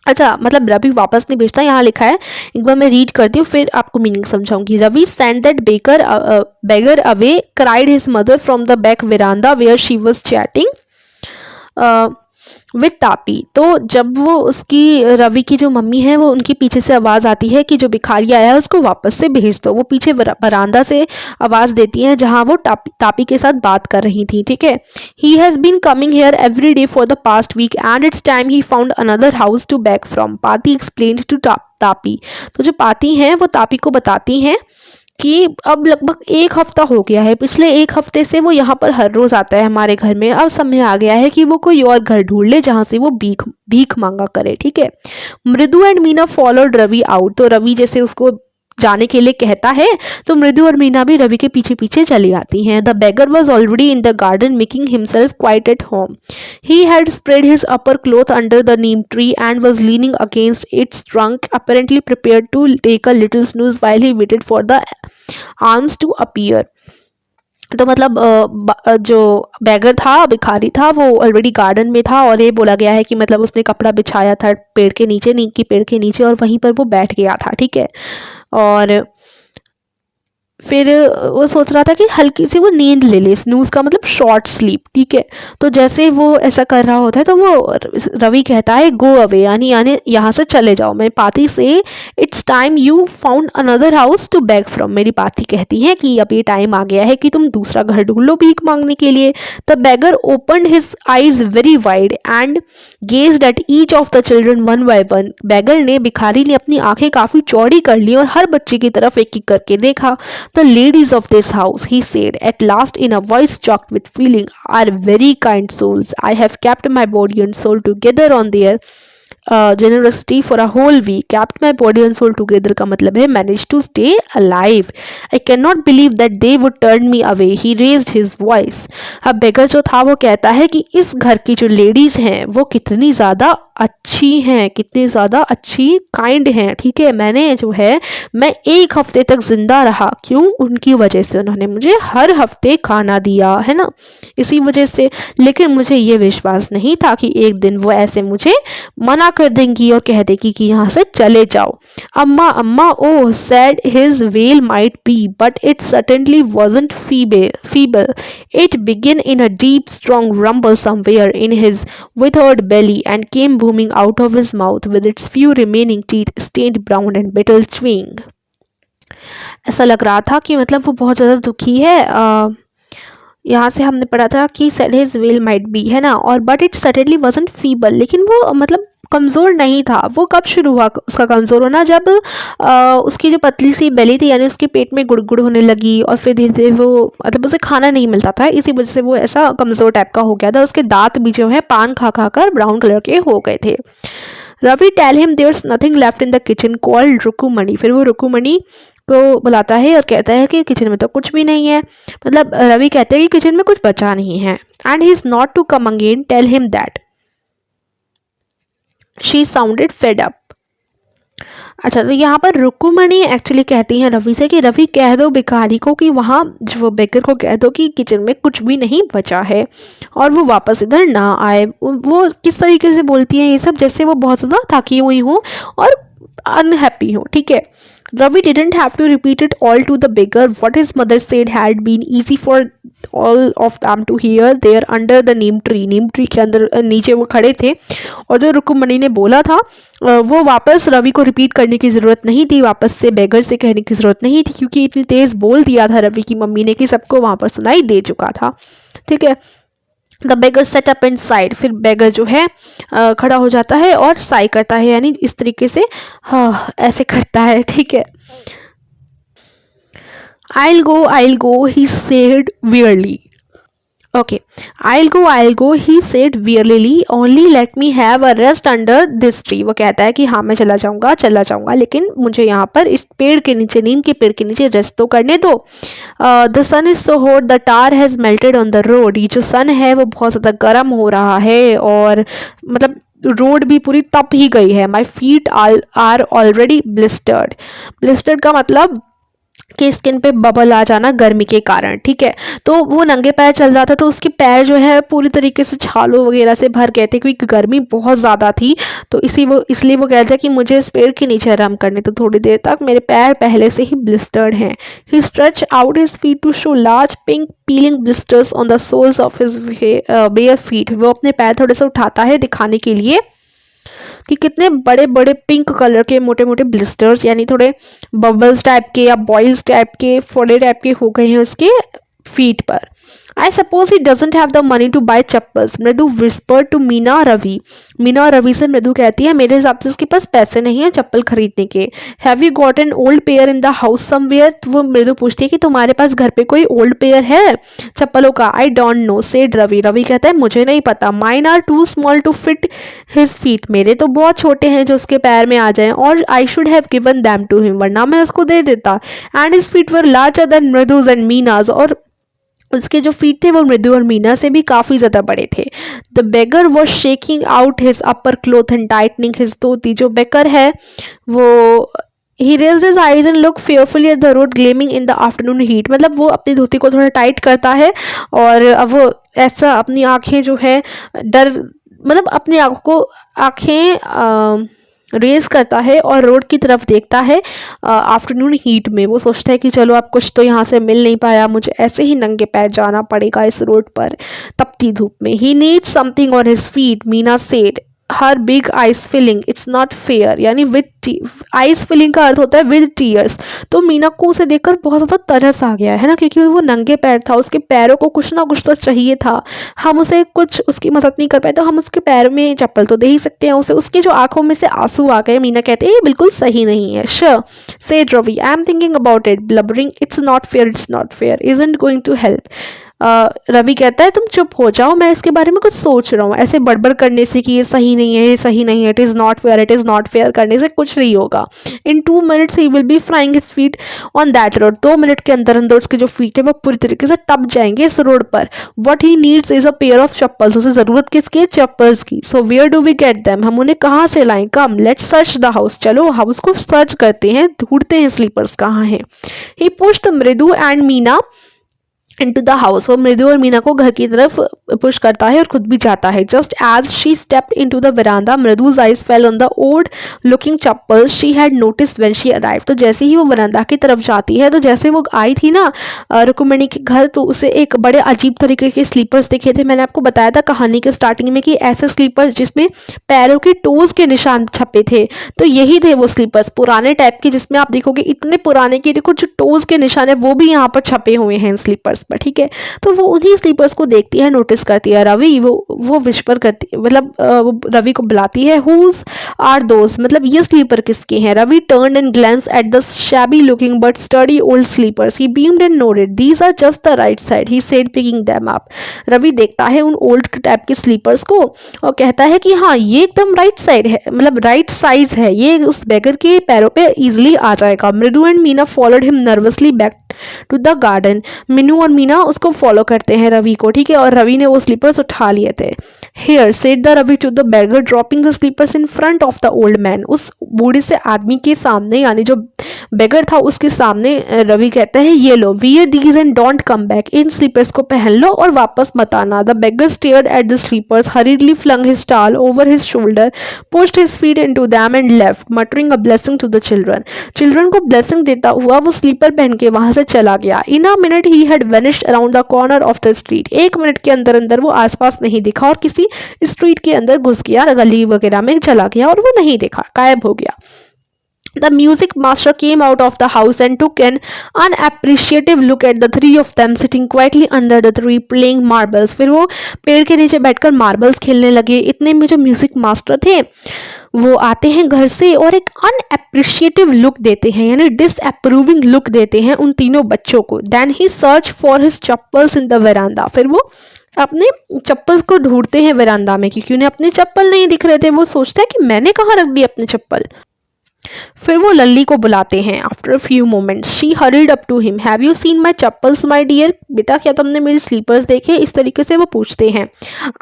अच्छा, मतलब रवि वापस नहीं भेजता, यहाँ लिखा है, एक बार मैं रीड करती हूँ फिर आपको मीनिंग समझाऊंगी। Ravi send that beggar away cried his mother from the back veranda where she was chatting. With Tapi. तो जब वो उसकी रवि की जो मम्मी है वो उनके पीछे से आवाज़ आती है कि जो भिखारी आया है उसको वापस से भेज दो। वो पीछे बरामदा से आवाज़ देती हैं जहाँ वो तापी के साथ बात कर रही थी, ठीक है। He has been coming here every day for the past week and it's time he found another house to beg from, Paati explained to Tapi. तो जो पाती हैं वो तापी को बताती हैं कि अब लगभग 1 हफ्ता हो गया है, पिछले 1 हफ्ते से वो यहाँ पर हर रोज़ आता है हमारे घर में। अब समय आ गया है कि वो कोई और घर ढूंढ ले जहाँ से वो भीख मांगा करे, ठीक है। Mridu and Meena followed Ravi out. तो रवि जैसे उसको जाने के लिए कहता है तो मृदु और मीना भी रवि के पीछे पीछे चली आती हैं। The beggar was already in the garden making himself quite at home. He had spread his upper cloth under the Neem tree and was leaning against it's trunk apparently prepared to take a little snooze while he waited for the arms to appear। तो मतलब जो bagger था, भिखारी था, वो already garden में था और ये बोला गया है कि मतलब उसने कपड़ा बिछाया था पेड़ के नीचे, नीम के पेड़ के नीचे, और वहीं पर वो बैठ गया था, ठीक है। और फिर वो सोच रहा था कि हल्की सी वो नींद ले ले, स्नूज का मतलब शॉर्ट स्लीप, ठीक है। तो जैसे वो ऐसा कर रहा होता है तो वो रवि कहता है गो अवे, यानी यहाँ से चले जाओ। मैं पाती से it's time you found another house to beg from. मेरी पाती कहती है कि अब ये टाइम आ गया है कि तुम दूसरा घर ढूंढ लो भीख मांगने के लिए। The beggar opened his eyes very wide and gazed at each of the children one by one. Beggar ने, भिखारी ने अपनी आंखें काफी चौड़ी कर ली और हर बच्चे की तरफ एक एक करके देखा। The ladies of this house, he said at last in a voice choked with feeling, are very kind souls. I have kept my body and soul together on their generosity for a whole week. Kept my body and soul together का मतलब है managed to stay alive. I cannot believe that they would turn me away. He raised his voice. अब बेगर जो था वो कहता है कि इस घर की जो लेडीज हैं वो कितनी ज़्यादा अच्छी हैं, कितनी ज़्यादा अच्छी काइंड हैं, ठीक है। मैंने जो है मैं 1 हफ्ते तक ज़िंदा रहा, क्यों? उनकी वजह से। उन्होंने मुझे हर हफ्ते खाना दिया है ना, इसी वजह से। लेकिन मुझे ये विश्वास नहीं था कि एक दिन वो ऐसे मुझे मना कर देंगी और कह देगी कि यहाँ से चले जाओ। Amma Amma oh said his wail might be but it certainly wasn't feeble. It began in a deep strong rumble somewhere in his withered belly and came booming out of his mouth with its few remaining teeth stained brown and brittle chewing। ऐसा लग रहा था कि मतलब वो बहुत ज़्यादा दुखी है। यहाँ से हमने पढ़ा था कि said his will might be, है ना, और but it certainly wasn't feeble, लेकिन वो मतलब कमज़ोर नहीं था। वो कब शुरू हुआ उसका कमज़ोर होना? जब उसकी जो पतली सी बेली थी, यानी उसके पेट में गुड़गुड़ होने लगी और फिर धीरे धीरे वो मतलब उसे खाना नहीं मिलता था, इसी वजह से वो ऐसा कमज़ोर टाइप का हो गया था। उसके दांत भी जो है पान खा खा कर ब्राउन कलर के हो गए थे। Ravi tell him there's nothing left in the kitchen called Rukumani. फिर वो रुकुमणि को बुलाता है और कहता है कि किचन में तो कुछ भी नहीं है, मतलब रवि कहते हैं कि किचन में कुछ बचा नहीं है। And he is not to come again, tell him that. She sounded fed up. अच्छा, तो यहाँ पर रुकुमणि एक्चुअली कहती हैं रवि से कि रवि कह दो भिखारी को कि वहाँ जो बेकर को कह दो कि किचन में कुछ भी नहीं बचा है और वो वापस इधर ना आए। वो किस तरीके से बोलती हैं ये सब, जैसे वो बहुत ज़्यादा थकी हुई हों और अनहैप्पी हो, ठीक है। Ravi didn't have to repeat it all to the beggar. What his mother said had been easy for all of them to hear there under the neem tree. Neem tree के अंदर नीचे वो खड़े थे और जो रुकुमणि ने बोला था वो वापस रवि को रिपीट करने की ज़रूरत नहीं थी, वापस से बेगर से कहने की ज़रूरत नहीं थी, क्योंकि इतनी तेज़ बोल दिया था रवि की मम्मी ने कि सबको वहाँ पर सुनाई दे चुका था, ठीक है। The beggar set up and side. फिर बेगर जो है खड़ा हो जाता है और साई करता है, यानी इस तरीके से ऐसे करता है, ठीक है। I'll go, he said wearily. Okay, I'll go, he said wearily. Only let me have a rest under this tree. वो कहता है कि हाँ मैं चला जाऊँगा, लेकिन मुझे यहाँ पर इस पेड़ के नीचे, नीम के पेड़ के नीचे रेस्ट तो करने दो। The sun is so hot, the tar has melted on the road. ये जो सन है वो बहुत ज़्यादा गर्म हो रहा है और मतलब रोड भी पूरी तप ही गई है। My feet are already blistered. Blistered का मतलब कि स्किन पे बबल आ जाना गर्मी के कारण, ठीक है। तो वो नंगे पैर चल रहा था तो उसके पैर जो है पूरी तरीके से छालों वगैरह से भर गए थे क्योंकि गर्मी बहुत ज़्यादा थी। तो इसलिए वो कहता है कि मुझे इस पेड़ के नीचे आराम करने तो थोड़ी देर तक, मेरे पैर पहले से ही ब्लिस्टर्ड हैं। He stretch out his feet to show large pink peeling blisters on the soles of his bare feet. वो अपने पैर थोड़े से उठाता है दिखाने के लिए कि कितने बड़े बड़े पिंक कलर के मोटे मोटे ब्लिस्टर्स, यानी थोड़े बबल्स टाइप के या बॉयल्स टाइप के, फोड़े टाइप के हो गए हैं उसके फीट पर। I suppose he doesn't have the money to buy chappals, Mridu whisper to Meena Ravi. Meena और रवि से मृदु कहती है मेरे हिसाब से उसके पास पैसे नहीं है चप्पल खरीदने के। Have you got an old pair in the house somewhere, तो वो मृदु पूछती है कि तुम्हारे पास घर पे कोई ओल्ड पेयर है चप्पलों का। I don't know said Ravi. Ravi कहता है मुझे नहीं पता। Mine are too small to fit his feet, मेरे तो बहुत छोटे हैं जो उसके पैर में आ जाएं, और I should have given them to him, वरना मैं उसको दे देता। And his feet were larger than Mridu's and Meena's, और उसके जो फीट थे वो मृदु और मीना से भी काफ़ी ज़्यादा बड़े थे। The beggar was shaking out his upper cloth and tightening his dhoti. जो बेकर है वो he raised his eyes and look fearfully at the road gleaming in the afternoon heat, मतलब वो अपनी धोती को थोड़ा टाइट करता है और अब वो ऐसा अपनी आँखें जो है डर, मतलब अपनी आँखें रेस करता है और रोड की तरफ देखता है आफ्टरनून हीट में। वो सोचता है कि चलो अब कुछ तो यहाँ से मिल नहीं पाया, मुझे ऐसे ही नंगे पैर जाना पड़ेगा इस रोड पर तपती धूप में। He needs something on his feet, Meena said her big eyes filling, it's not fair, यानी विद आइस फिलिंग का अर्थ होता है विद टीयर्स। तो मीना को उसे देखकर बहुत ज़्यादा तरस आ गया है ना, क्योंकि वो नंगे पैर था, उसके पैरों को कुछ ना कुछ तो चाहिए था। हम उसे कुछ उसकी मदद नहीं कर पाए तो हम उसके पैर में चप्पल तो दे ही सकते हैं उसे। उसकी जो आंखों में से आंसू आ गए। मीना कहते हैं ये बिल्कुल सही नहीं है। Sure said Ravi, I am thinking about it, blubbering it's not fair, it's not fair, isn't going to help. रवि कहता है तुम चुप हो जाओ, मैं इसके बारे में कुछ सोच रहा हूँ। ऐसे बड़बड़ करने से कि ये सही नहीं है, ये सही नहीं है, it is not fair, it is not fair करने से कुछ नहीं होगा। इन 2 minutes he will be frying his feet on that road, 2 minute के अंदर अंदर उसके जो फीट है वो पूरी तरीके से तप जाएंगे इस रोड पर। What he needs is a pair of chappals, उसे ज़रूरत किसकी है? चप्पल्स की। So where do we get them, हम उन्हें कहाँ से लाएं? Come let's search the house, चलो हाउस को सर्च करते हैं, ढूंढते हैं स्लीपर्स कहाँ हैं। He pushed Mridu and Meena into the house, वो मृदु और मीना को घर की तरफ पुश करता है और खुद भी जाता है। Just as she stepped into the veranda, Mridu's eyes fell on the old looking chappals she had noticed when she arrived. तो जैसे ही वो वरांडा की तरफ जाती है, तो जैसे वो आई थी ना रुक्मिणी के घर, तो उसे एक बड़े अजीब तरीके के स्लीपर्स दिखे थे। मैंने आपको बताया था कहानी के स्टार्टिंग में कि ऐसे स्लीपर्स जिसमें पैरों के टोज के निशान छपे थे, तो यही थे वो स्लीपर्स पुराने टाइप के, जिसमें आप देखोगे इतने पुराने कि देखो जो टोज के निशान है वो भी यहाँ पर छपे हुए हैं स्लीपर्स पर, ठीक है। तो वो उन्हीं स्लीपर्स को देखती है, नोटिस करती है। रवि वो विस्पर करती है, मतलब वो रवि को बुलाती है, हुज आर दोज, मतलब ये स्लीपर किसके हैं? Ravi turned and glance at the shabby looking but sturdy old slippers, he beamed and noted these are just the right side, he said picking them up. रवि देखता है उन ओल्ड टाइप के slippers को और कहता है कि हाँ ये एकदम राइट साइड है, मतलब राइट साइज है, ये उस बेगर के पैरों पे इजिली आ जाएगा। Mridu and Meena followed him nervously back to the garden, Meenu और मीना उसको फॉलो करते हैं रवि को, ठीक है। और रवि ने वो स्लीपर्स उठा लिए थे। Here said the Ravi to the beggar dropping the slippers in front of the old man, उस बूढ़े से आदमी के सामने, यानी जो बेगर था उसके सामने रवि कहता है ये लो, wear these and don't come back, इन स्लीपर्स को पहन लो और वापस मत आना। The beggar stared at the slippers, hurriedly flung his towel over his shoulder, pushed his feet into them and left, muttering a blessing to the children. Children को blessing देता हुआ वो स्लीपर पहन के वहां से चला गया। In a minute he had vanished around the corner of the street, 1 minute के अंदर अंदर वो आसपास नहीं दिखा और किसी स्ट्रीट के अंदर घुस गया, गली वगैरह में चला गया और वो नहीं दिखा, गायब हो गया। The music master came out of the house and took an unappreciative look at the 3 of them sitting quietly under the tree playing marbles. फिर वो पेड़ के नीचे बैठकर मार्बल्स खेलने लगे। इतने में जो म्यूजिक मास्टर थे वो आते हैं घर से और एक अनएप्रिशिएटिव लुक देते हैं, यानी डिसअप्रूविंग लुक देते हैं उन तीनों बच्चों को। Then he search for his chappals in the veranda, फिर वो अपने चप्पल को ढूंढते हैं वेरांडा में, क्योंकि उन्हें अपने चप्पल नहीं दिख रहे थे। वो सोचते हैं कि मैंने कहाँ रख दी अपने चप्पल। फिर वो लल्ली को बुलाते हैं। After a few moments she hurried up to him, have you seen my chappals my dear, बेटा क्या तुमने मेरी स्लीपर्स देखे, इस तरीके से वो पूछते हैं।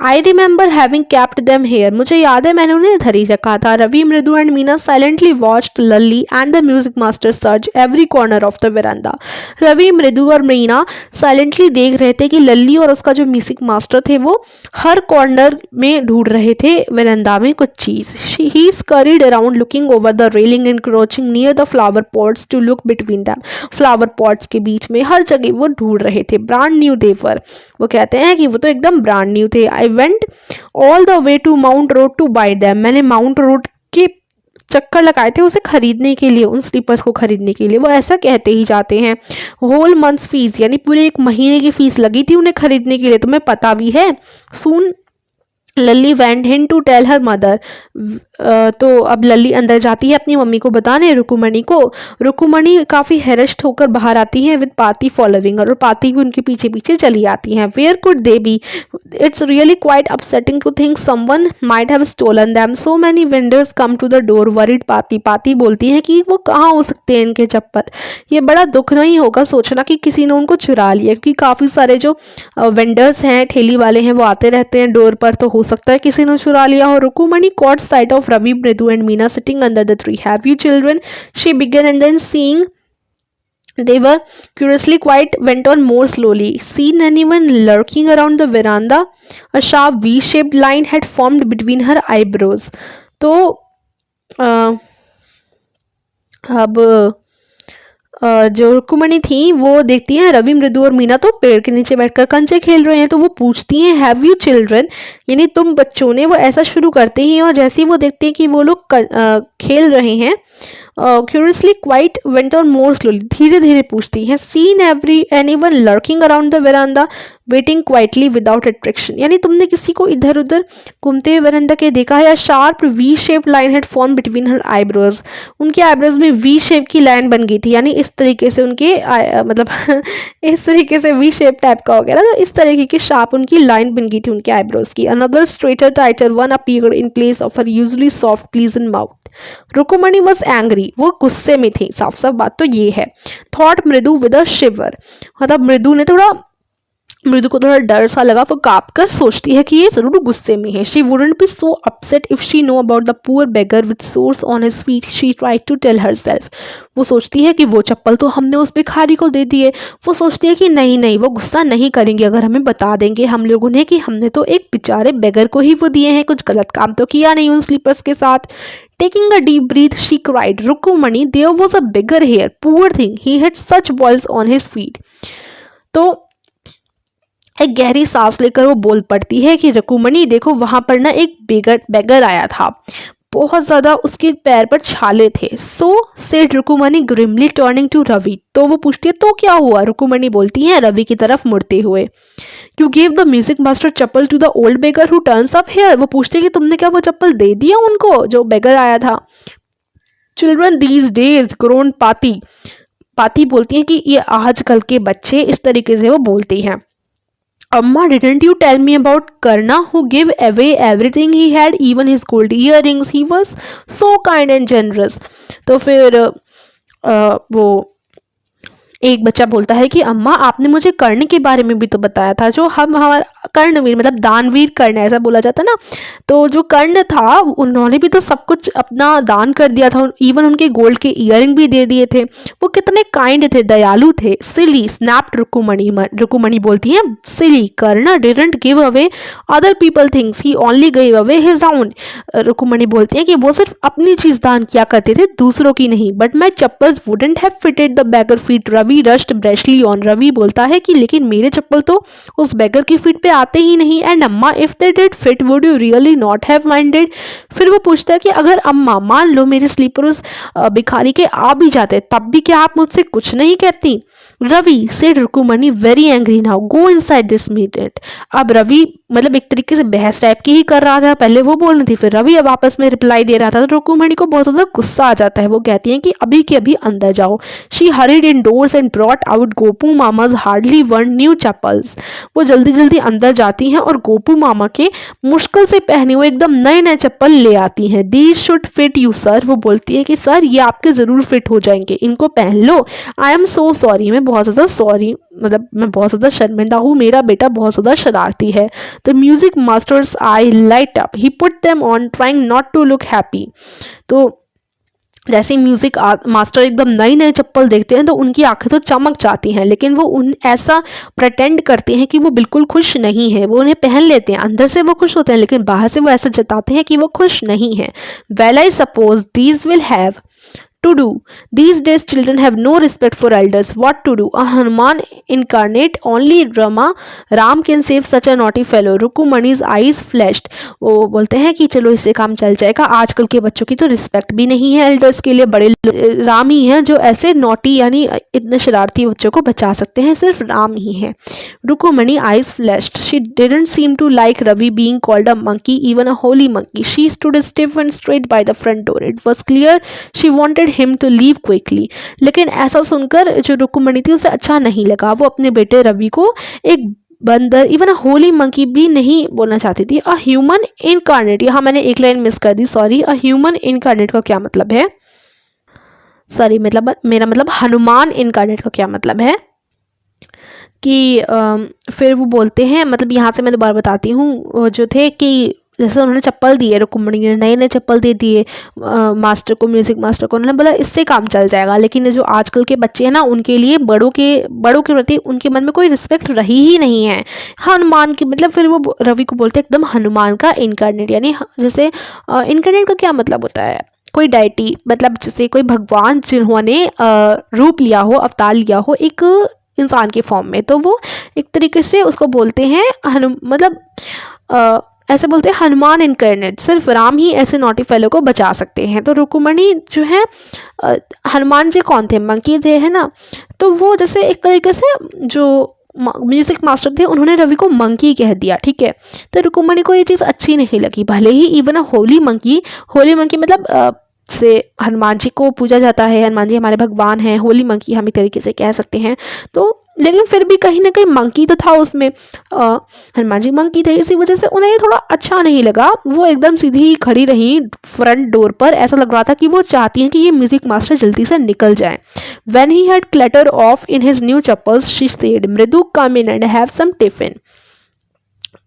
I remember having kept them here, मुझे याद है मैंने उन्हें इधर ही रखा था। Ravi, Mridu and Meena silently watched Lalli and the music master search every corner of the veranda. Ravi, Mridu और मीना साइलेंटली देख रहे थे कि लल्ली और उसका जो म्यूजिक मास्टर थे वो हर कॉर्नर में ढूंढ रहे थे वेरांडा में कुछ चीज। He scurried around looking over the railing and crouching near the flower pots to look between them, flower pots के बीच में हर जगह वो ढूंढ रहे थे। ब्रांड न्यू देवर, वो कहते हैं कि वो तो एकदम ब्रांड न्यू थे। I went all the way to Mount Road to buy them, मैंने माउंट रोड के चक्कर लगाए थे उसे खरीदने के लिए, उन स्लीपर्स को खरीदने के लिए। वो ऐसा कहते ही जाते हैं। होल मंथ्स फीस, यानी पूरे एक महीने की फीस लगी थी उन्हें खरीदने के लिए, तुम्हें पता भी है। Soon Lalli went in to tell her mother, तो अब लल्ली अंदर जाती है अपनी मम्मी को बताने रुकुमणि को। रुकुमणि काफ़ी हैरस्ड होकर बाहर आती है विद पाती फॉलोइंग, और पाती भी उनके पीछे पीछे चली आती हैं। Where could they be, it's really quite upsetting to think someone might have stolen them, so many vendors come to the door worried Paati. Paati बोलती हैं कि वो कहाँ हो सकते हैं इनके चप्पल, ये बड़ा दुख नहीं होगा सोचना कि किसी ने उनको चुरा लिया, क्योंकि काफ़ी सारे जो वेंडर्स हैं, ठेली वाले हैं, वो आते रहते हैं डोर पर, तो हो सकता है किसी ने चुरा लिया हो। रुकुमणि caught sight of Ravi, Mridu and Meena sitting under the tree. Have you children? She began, and then seeing they were curiously quiet, went on more slowly. Seen anyone lurking around the veranda? A sharp V-shaped line had formed between her eyebrows. तो अब जो रुक्मणी थी वो देखती हैं रवि, मृदु और मीना तो पेड़ के नीचे बैठकर कंचे खेल रहे हैं, तो वो पूछती हैं हैव यू चिल्ड्रन, यानी तुम बच्चों ने। वो ऐसा शुरू करते हैं और जैसे ही वो देखते हैं कि वो लोग खेल रहे हैं, curiously quite went on more slowly, धीरे धीरे पूछती हैं। Seen anyone lurking around the veranda waiting quietly without attraction, यानी तुमने किसी को इधर उधर घूमते हुए वेरांडा के देखा है। Sharp V shape line head form between her eyebrows, उनके आईब्रोज में वी शेप की लाइन बन गई थी, यानी इस तरीके से उनके मतलब इस तरीके से वी शेप टाइप का हो गया ना, तो इस तरीके की शार्प उनकी लाइन बन गई थी उनके आईब्रोज की। Another straighter tighter one appeared in place of her usually soft pleasant mouth. Rukumani was angry, वो गुस्से में थी, साफ साफ बात तो ये है। थॉट मृदु विद अ शिवर, मतलब मृदु को थोड़ा डर सा लगा, वो काँप कर सोचती है कि ये जरूर गुस्से में है। She wouldn't be so upset if she knew about the poor beggar with sores on his feet, she tried to tell herself. वो सोचती है कि वो चप्पल तो हमने उस भिखारी को दे दिए। वो सोचती है कि नहीं नहीं, वो गुस्सा नहीं करेंगे अगर हमें बता देंगे हम लोगों ने कि हमने तो एक बेचारे बेगर को ही वो दिए हैं, कुछ गलत काम तो किया नहीं उन स्लीपर्स के साथ। Taking a deep breath, she cried, "Rukumani, there was a beggar here. Poor thing, he had such boils on his feet." तो एक गहरी सांस लेकर वो बोल पड़ती है कि रुकुमणि देखो, वहां पर ना एक बेगर आया था, बहुत ज्यादा उसके पैर पर छाले थे। सो said रुकुमणि grimly turning to Ravi, तो वो पूछती है तो क्या हुआ। रुकुमणि बोलती है रवि की तरफ मुड़ते हुए, you give the music master chappal to the old beggar who turns up here. वो पूछते हैं कि तुमने क्या वो चप्पल दे दिया उनको जो बेगर आया था। चिल्ड्रन दीज डेज ग्रोन पाती, पाती बोलती है कि ये आजकल के बच्चे, इस तरीके से वो बोलती हैं। Amma, didn't you tell me about Karna who gave away everything he had, even his gold earrings? He was so kind and generous. तो फिर वो एक बच्चा बोलता है कि अम्मा आपने मुझे कर्ण के बारे में भी तो बताया था, जो हमारा कर्णवीर मतलब दानवीर कर्ण ऐसा बोला जाता ना, तो जो कर्ण था उन्होंने भी तो सब कुछ अपना दान कर दिया था, इवन उनके गोल्ड के इयरिंग भी दे दिए थे। वो कितने काइंड थे, दयालु थे। सिली स्नैप्ड रुकुमणि, रुकुमणि बोलती है silly, Karna didn't give away other people things, he only give away his own. Rukumani बोलती है कि वो सिर्फ अपनी चीज दान किया करते थे, दूसरों की नहीं। But my chappals wouldn't have fitted the beggar feet. Ravi rushed brashly on, Ravi बोलता है कि लेकिन मेरे चप्पल तो उस बेगर की फीट पे आते ही नहीं। एंड अम्मा if they did fit would you really not have minded. फिर वो पूछता है कि अगर अम्मा मान लो मेरे स्लीपर उस भिखारी के आ भी जाते, तब भी क्या आप मुझसे कुछ नहीं कहती। Ravi said Rukumani very angry now, go inside this meet. अब रवि मतलब एक तरीके से बहस टाइप की ही कर रहा था, पहले वो बोल रही थी फिर रवि अब आपस में रिप्लाई दे रहा था, तो रुकुमणि को बहुत ज्यादा गुस्सा आ जाता है। वो कहती है कि अभी के अभी अंदर जाओ। She hurried indoors and brought out Gopu Mama's hardly worn new chappals. वो जल्दी जल्दी अंदर जाती हैं और गोपू मामा के मुश्किल से पहने हुए एकदम नए नए चप्पल ले आती हैं। These should fit you sir. वो बोलती है कि सर ये आपके ज़रूर फिट हो जाएंगे, इनको पहन लो। आई एम सो सॉरी, मैं बहुत ज़्यादा सॉरी, मतलब मैं बहुत ज़्यादा शर्मिंदा हूँ, मेरा बेटा बहुत ज़्यादा शरारती है। The music master's eye light up, he put them on trying not to look happy. तो जैसे ही म्यूजिक मास्टर एकदम नई नए चप्पल देखते हैं तो उनकी आंखें तो चमक जाती हैं, लेकिन वो उन ऐसा प्रटेंड करते हैं कि वो बिल्कुल खुश नहीं है। वो उन्हें पहन लेते हैं, अंदर से वो खुश होते हैं, लेकिन बाहर से वो ऐसा जताते हैं कि वो खुश नहीं है। Well I suppose these will have to do. These days children have no respect for elders. What to do? A Hanuman incarnate, only Ram can save such a naughty fellow. रुकुमणि's eyes flashed. वो बोलते हैं कि चलो इससे काम चल जाएगा, आजकल के बच्चों की तो रिस्पेक्ट भी नहीं है एल्डर्स के लिए, बड़े राम ही हैं जो ऐसे नॉटी यानी इतने शरारती बच्चों को बचा सकते हैं, सिर्फ राम ही हैं। रुकुमणि eyes flashed. She didn't seem to like Ravi being called a monkey, even a holy monkey. She stood stiff and straight by the front door. It was clear she wanted him to leave quickly. लेकिन ऐसा सुनकर जो रुकुमणि थी उसे अच्छा नहीं लगा। वो अपने बेटे रवि को एक बंदर, इवन अ होली मंकी भी नहीं बोलना चाहती थी। अ ह्यूमन इनकार्नेट, यहाँ मैंने एक लाइन मिस कर दी, सॉरी। अ ह्यूमन इनकार्नेट का क्या मतलब है? सॉरी, मतलब मेरा मतलब हनुमान इनकार्नेट का क्या मतलब है कि फिर वो बोलते हैं, मतलब यहाँ से मैं दोबारा बताती हूँ, जो थे कि जैसे उन्होंने चप्पल दी है, रुकुमणि ने नए नए चप्पल दे दिए मास्टर को, म्यूजिक मास्टर को। उन्होंने बोला इससे काम चल जाएगा, लेकिन जो आजकल के बच्चे हैं ना, उनके लिए बड़ों के प्रति उनके मन में कोई रिस्पेक्ट रही ही नहीं है। हनुमान की मतलब, फिर वो रवि को बोलते हैं एकदम हनुमान का इनकार्नेट, यानी जैसे इनकार्नेट का क्या मतलब होता है? कोई डाइटी, मतलब जैसे कोई भगवान जिन्होंने रूप लिया हो, अवतार लिया हो एक इंसान के फॉर्म में, तो वो एक तरीके से उसको बोलते हैं मतलब ऐसे बोलते हैं हनुमान इनकार्नेट, सिर्फ राम ही ऐसे नॉटी फेलो को बचा सकते हैं। तो रुकुमणि जो है, हनुमान जी कौन थे? मंकी थे, है ना। तो वो जैसे एक तरीके से जो म्यूजिक मास्टर थे उन्होंने रवि को मंकी कह दिया, ठीक है। तो रुकुमणि को ये चीज़ अच्छी नहीं लगी, भले ही इवन अ होली मंकी मतलब से हनुमान जी को पूजा जाता है, हनुमान जी हमारे भगवान हैं, होली मंकी हम एक तरीके से कह सकते हैं। तो लेकिन फिर भी कहीं ना कहीं मंकी तो था उसमें, हनुमान जी मंकी थे, इसी वजह से उन्हें थोड़ा अच्छा नहीं लगा। वो एकदम सीधी खड़ी रही फ्रंट डोर पर, ऐसा लग रहा था कि वो चाहती हैं कि ये म्यूजिक मास्टर जल्दी से निकल जाए। When he had clatter off in his new chappals she said, Mridu come in and have some tiffin.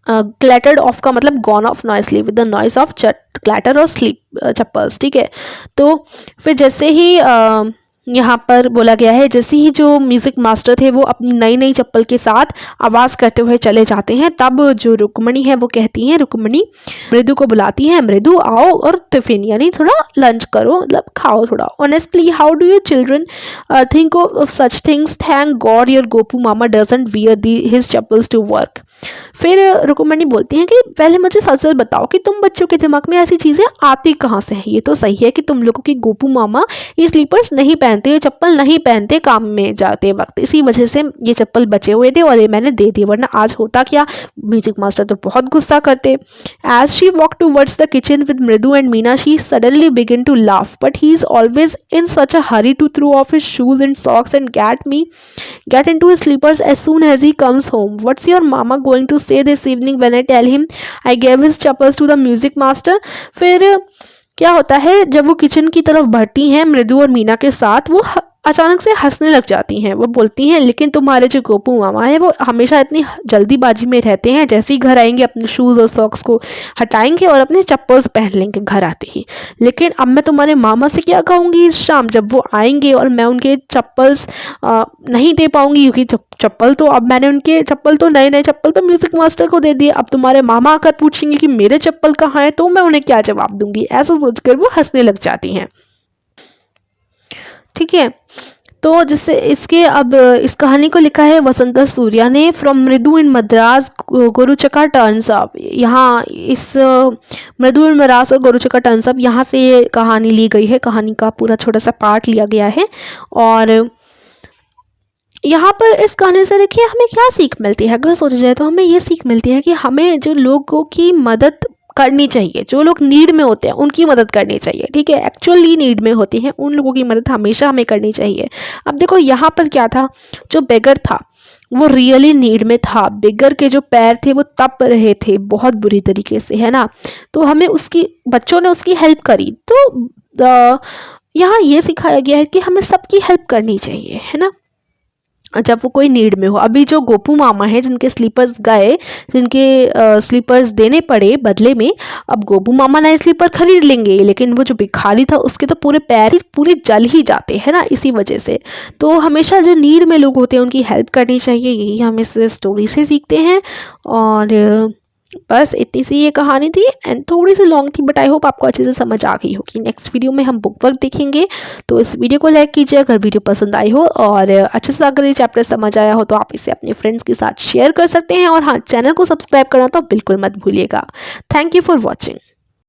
Clattered off का मतलब gone off noisily with the noise of clatter और स्लीप चप्पल्स, ठीक है। तो फिर जैसे ही यहाँ पर बोला गया है, जैसे ही जो म्यूजिक मास्टर थे वो अपनी नई नई चप्पल के साथ आवाज़ करते हुए चले जाते हैं, तब जो रुक्मणी है वो कहती हैं, रुक्मणी मृदु को बुलाती हैं, मृदु आओ और टिफिन यानी थोड़ा लंच करो, मतलब खाओ थोड़ा। Honestly how do you children think of such things? Thank God your Gopu mama doesn't wear his chappals to work. फिर रुक्मणी बोलती हैं कि पहले मुझे सच सच बताओ कि तुम बच्चों के दिमाग में ऐसी चीज़ें आती कहाँ से हैं? ये तो सही है कि तुम लोगों की गोपू मामा ये स्लीपर्स नहीं पहनते, ये चप्पल नहीं पहनते काम में जाते वक्त, इसी वजह से ये चप्पल बचे हुए थे और ये मैंने दे दिए, वरना आज होता क्या, म्यूजिक मास्टर तो बहुत गुस्सा करते। As she walk towards the kitchen with Mridu and Meena she suddenly begin to laugh, but he is always in such a hurry to throw off his shoes and socks and get into his slippers as soon as he comes home. What's your mama going to say this evening when I tell him I gave his chappals to the music master? फिर क्या होता है, जब वो kitchen की तरफ बढ़ती हैं मृदु और मीना के साथ, वो अचानक से हंसने लग जाती हैं। वो बोलती हैं, लेकिन तुम्हारे जो गोपू मामा है वो हमेशा इतनी जल्दीबाजी में रहते हैं, जैसे ही घर आएंगे अपने शूज़ और सॉक्स को हटाएंगे और अपने चप्पल्स पहन लेंगे घर आते ही। लेकिन अब मैं तुम्हारे मामा से क्या कहूँगी इस शाम जब वो आएंगे और मैं उनके चप्पल्स नहीं दे पाऊँगी, क्योंकि चप्पल तो अब मैंने उनके चप्पल तो नए चप्पल तो म्यूजिक मास्टर को दे दिए, अब तुम्हारे मामा आकर पूछेंगे कि मेरे चप्पल कहाँ हैं, तो मैं उन्हें क्या जवाब दूंगी। ऐसा सोचकर वो हंसने लग जाती हैं, ठीक है। तो जिससे इसके अब इस कहानी को लिखा है वसंत सूर्या ने। फ्रॉम मृदु इन मद्रास गोरुचका टर्न्स अप, यहाँ इस मृदु इन मद्रास और गोरुचका टर्न्स अप यहाँ से ये कहानी ली गई है, कहानी का पूरा छोटा सा पार्ट लिया गया है। और यहाँ पर इस कहानी से देखिए हमें क्या सीख मिलती है, अगर सोचा जाए तो हमें ये सीख मिलती है कि हमें जो लोगों की मदद करनी चाहिए। जो लोग नीड में होते हैं उनकी मदद करनी चाहिए, ठीक है, एक्चुअली नीड में होते हैं उन लोगों की मदद हमेशा हमें करनी चाहिए। अब देखो यहाँ पर क्या था, जो बेगर था वो रियली नीड में था। बेगर के जो पैर थे वो तप रहे थे बहुत बुरी तरीके से, है ना। तो हमें उसकी, बच्चों ने उसकी हेल्प करी। तो यहाँ ये सिखाया गया है कि हमें सबकी हेल्प करनी चाहिए, है ना, जब वो कोई नीड में हो। अभी जो गोपू मामा हैं जिनके स्लीपर्स गए, जिनके स्लीपर्स देने पड़े बदले में, अब गोपू मामा नए स्लीपर खरीद लेंगे, लेकिन वो जो भिखारी था उसके तो पूरे पैर ही पूरे जल ही जाते हैं ना इसी वजह से। तो हमेशा जो नीड में लोग होते हैं उनकी हेल्प करनी चाहिए, यही हम इस स्टोरी से सीखते हैं। और बस इतनी सी ये कहानी थी, एंड थोड़ी सी लॉन्ग थी, बट आई होप आपको अच्छे से समझ आ गई होगी। नेक्स्ट वीडियो में हम बुक वर्क देखेंगे, तो इस वीडियो को लाइक कीजिए अगर वीडियो पसंद आई हो, और अच्छे से अगर ये चैप्टर समझ आया हो तो आप इसे अपने फ्रेंड्स के साथ शेयर कर सकते हैं। और हाँ, चैनल को सब्सक्राइब करना तो बिल्कुल मत भूलिएगा। Thank you for watching.